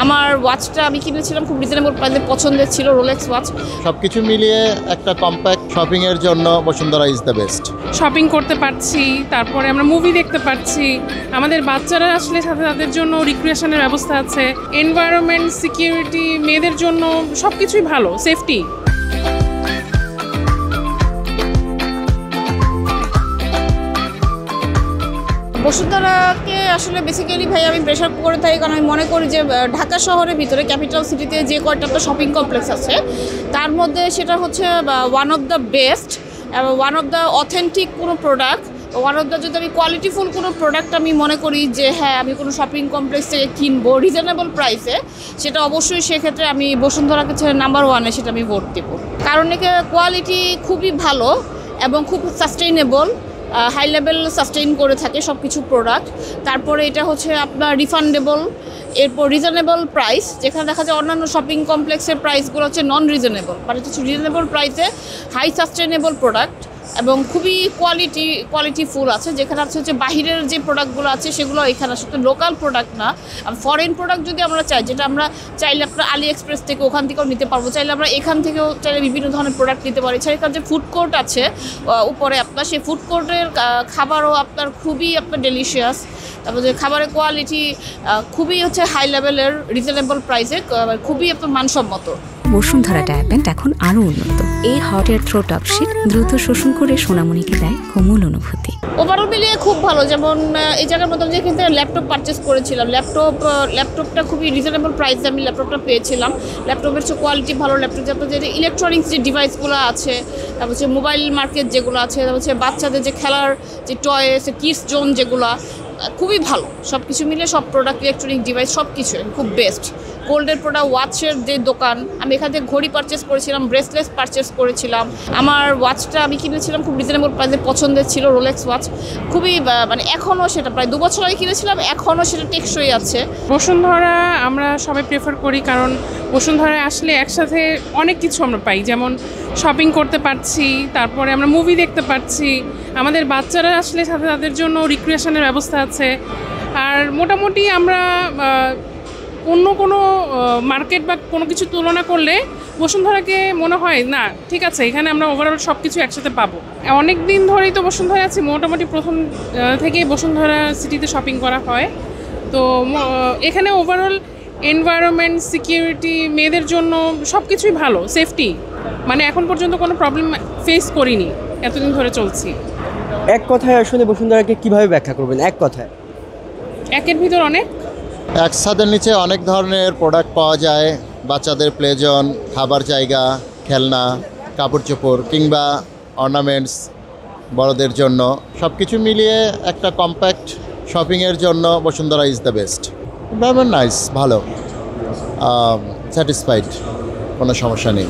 আমার ওয়াচটা আমি কিনেছিলাম খুব রিজনেবল প্রাইসে, পছন্দের ছিল, রোলেক্স ওয়াচ। সবকিছু মিলিয়ে একটা কম্প্যাক্ট শপিং এর জন্য Bashundhara is the best. Shopping করতে পারছি, তারপরে আমরা মুভি দেখতে পারছি, আমাদের বাচ্চারা আসলে সাথে তাদের জন্য রিক্রিয়েশনের ব্যবস্থা আছে, এনভায়রনমেন্ট, সিকিউরিটি, মেয়েদের জন্য সব কিছুই ভালো, সেফটি। বসুন্ধরাকে আসলে বেসিক্যালি ভাই আমি প্রেশার করে থাকি, কারণ আমি মনে করি যে ঢাকা শহরের ভিতরে ক্যাপিটাল সিটিতে যে কয়টা তো শপিং কমপ্লেক্স আছে তার মধ্যে সেটা হচ্ছে ওয়ান অফ দ্য বেস্ট এবং ওয়ান অফ দ্য অথেন্টিক কোনো প্রোডাক্ট, ওয়ান অফ দ্য যদি আমি কোয়ালিটিফুল কোনো প্রোডাক্ট আমি মনে করি যে হ্যাঁ আমি কোনো শপিং কমপ্লেক্স থেকে কিনবো রিজনেবল প্রাইসে, সেটা অবশ্যই সেক্ষেত্রে আমি বসুন্ধরাকে ছেড়ে নাম্বার ওয়ানে সেটা আমি ভোট দেবো। কারণ একে কোয়ালিটি খুবই ভালো এবং খুব সাস্টেইনেবল, হাই লেভেল সাস্টেইন করে থাকে সব কিছু প্রোডাক্ট। তারপরে এটা হচ্ছে আপনার রিফান্ডেবল, এরপর রিজনেবল প্রাইস, যেখানে দেখা যায় অন্যান্য শপিং কমপ্লেক্সের প্রাইসগুলো হচ্ছে নন রিজনেবল, বাট এটা হচ্ছে রিজনেবল প্রাইসে হাই সাস্টেইনেবল প্রোডাক্ট এবং খুবই কোয়ালিটিফুল আছে, যেখানে হচ্ছে বাহিরের যে প্রোডাক্টগুলো আছে সেগুলো এখানে আসলে লোকাল প্রোডাক্ট না। ফরেন প্রোডাক্ট যদি আমরা চাই, যেটা আমরা চাইলে আপনার আলি এক্সপ্রেস থেকে ওখান থেকেও নিতে পারবো, চাইলে আমরা এখান থেকেও চাইলে বিভিন্ন ধরনের প্রোডাক্ট নিতে পারি। এছাড়া যে ফুড কোর্ট আছে উপরে আপনার, সেই ফুড কোর্টের খাবারও আপনার খুবই আপনার ডেলিশিয়াস, তারপর যে খাবারের কোয়ালিটি খুবই হচ্ছে হাই লেভেলের, রিজনেবল প্রাইসে, খুবই আপনার মানসম্মত। বসুন্ধরা ডায়াপেন্ট এখন আরও উন্নত। এই হট এয়ার থ্রো টপশিট দ্রুত শোষণ করে সোনামণিকে দেয় কোমল অনুভূতি। ওভারঅল মিলিয়ে খুব ভালো। যেমন এই জায়গার মধ্যে যে কিন্তু ল্যাপটপ পারচেস করেছিলাম, ল্যাপটপটা খুবই রিজনেবল প্রাইসে আমি ল্যাপটপটা পেয়েছিলাম। ল্যাপটপের হচ্ছে কোয়ালিটি ভালো, ল্যাপটপ যাতে যে ইলেকট্রনিক্স যে ডিভাইসগুলো আছে, তারপর হচ্ছে মোবাইল মার্কেট যেগুলো আছে, তারপর হচ্ছে বাচ্চাদের যে খেলার যে টয়েস, কিডস জোন যেগুলো, খুবই ভালো। সব কিছু মিলে সব প্রোডাক্ট, ইলেকট্রনিক ডিভাইস সব কিছু খুব বেস্ট। গোল্ডের প্রোডাক্ট, ওয়াচের যে দোকান, আমি এখান থেকে ঘড়ি পারচেস করেছিলাম, ব্রেসলেট পারচেস করেছিলাম। আমার ওয়াচটা আমি কিনেছিলাম খুব রিজনেবল প্রাইসে, পছন্দের ছিল, রোলেক্স ওয়াচ। খুবই মানে এখনও সেটা প্রায় 2 বছর আগে কিনেছিলাম, এখনও সেটা টেকসই আছে। বসুন্ধরা আমরা সবাই প্রেফার করি, কারণ বসুন্ধরায় আসলে একসাথে অনেক কিছু আমরা পাই, যেমন শপিং করতে পারছি, তারপরে আমরা মুভি দেখতে পারছি, আমাদের বাচ্চারা আসলে সাথে তাদের জন্য রিক্রিয়েশনের ব্যবস্থা আছে। আর মোটামুটি আমরা অন্য কোনো মার্কেট বা কোনো কিছু তুলনা করলে বসুন্ধরাকে মনে হয় না ঠিক আছে, এখানে আমরা ওভারঅল সব কিছু একসাথে পাবো। অনেক দিন ধরেই তো বসুন্ধরা আছি, মোটামুটি প্রথম থেকেই বসুন্ধরা সিটিতে শপিং করা হয়। তো এখানে ওভারঅল এনভায়রনমেন্ট, সিকিউরিটি, মেয়েদের জন্য সব কিছুই ভালো, সেফটি। মানে এখন পর্যন্ত কোনো প্রবলেম ফেস করিনি, এতদিন ধরে চলছি। এক কথায় আসলে বসুন্ধরাকে কিভাবে ব্যাখ্যা করবেন? এক কথায়, একের ভিতর অনেক, এক ছাদের নিচে অনেক ধরনের প্রোডাক্ট পাওয়া যায়, বাচ্চাদের প্লে জোন, খাবার জায়গা, খেলনা, কাপড় চোপড় কিংবা অর্নামেন্টস, বড়দের জন্য সব কিছু মিলিয়ে একটা কম্প্যাক্ট শপিংয়ের জন্য Bashundhara is the best. Very nice, ভালো, স্যাটিসফাইড, কোনো সমস্যা নেই।